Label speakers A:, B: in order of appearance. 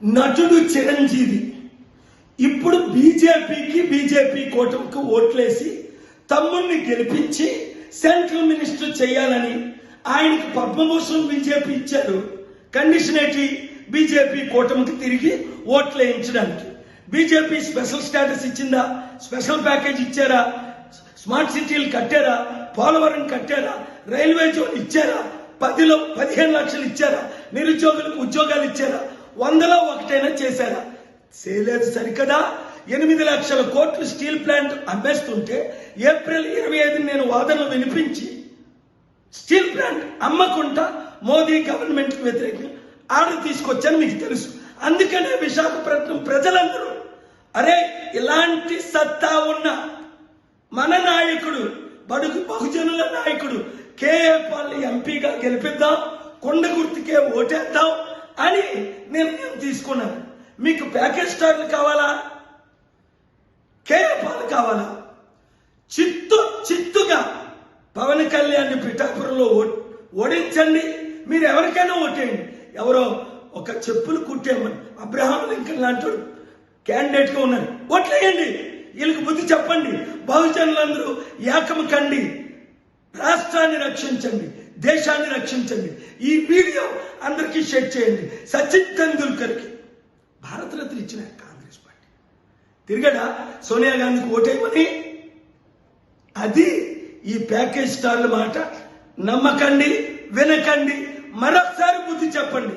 A: నటుడు చిరంజీవి ఇప్పుడు బీజేపీ కూటమికి ఓట్లేసి తమ్ముడిని గెలిపించి సెంట్రల్ మినిస్టర్ చేయాలని ఆయనకి పద్మభూషణ్ బీజేపీ ఇచ్చారు. కండిషన్ ఏంటి? బీజేపీ కూటమికి తిరిగి ఓట్లు వేయించడానికి. బీజేపీ స్పెషల్ స్టేటస్ ఇచ్చిందా? స్పెషల్ ప్యాకేజ్ ఇచ్చారా? స్మార్ట్ సిటీలు కట్టారా? పోలవరం కట్టారా? రైల్వే జోన్ ఇచ్చారా? 10లో 15 లక్షలు ఇచ్చారా? నిరుద్యోగులకు ఉద్యోగాలు ఇచ్చారా? 100లో 1 చేశారా? చేయలేదు. సరికదా 8 లక్షల కోట్లు స్టీల్ ప్లాంట్ అమ్మేస్తుంటే ఏప్రిల్ 25 నేను వాదనలు వినిపించి స్టీల్ ప్లాంట్ అమ్మకుండా మోదీ గవర్నమెంట్ వ్యతిరేకంగా ఆర్డర్ తీసుకొచ్చాను, మీకు తెలుసు. అందుకనే విశాఖపట్నం ప్రజలందరూ అరే ఇలాంటి సత్తా ఉన్న మన నాయకుడు, బడుగు బహుజనుల నాయకుడు కేఏ పాల్ ఎంపీగా గెలిపిద్దాం, కొండ గుర్తుకే ఓటేద్దాం అని నిర్ణయం తీసుకున్నాను. మీకు ప్యాకేజ్ స్టార్లు కావాలా? కేఏ పాల్ కావాలా? చిత్తుగా పవన్ కళ్యాణ్ పిఠాపురంలో ఓడించండి. మీరు ఎవరికైనా ఓటేయండి. ఎవరో ఒక చెప్పులు కుట్టేమని అబ్రహాం లింకన్ లాంటి క్యాండిడేట్ గా ఉన్నారు, ఓట్లేయండి. వీళ్ళకి బుద్ధి చెప్పండి. బహుజనులందరూ ఏకం కండి, రాష్ట్రాన్ని రక్షించండి, దేశాన్ని రక్షించండి. ఈ వీడియో అందరికీ షేర్ చేయండి. సచిన్ తెండూల్కర్కి భారతరత్న ఇచ్చిన కాంగ్రెస్ పార్టీ తిరిగడా సోనియా గాంధీకి ఓటేయమని? అది ఈ ప్యాకేజ్ స్టార్ల మాట నమ్మకండి, వినకండి. మరొకసారి బుద్ధి చెప్పండి.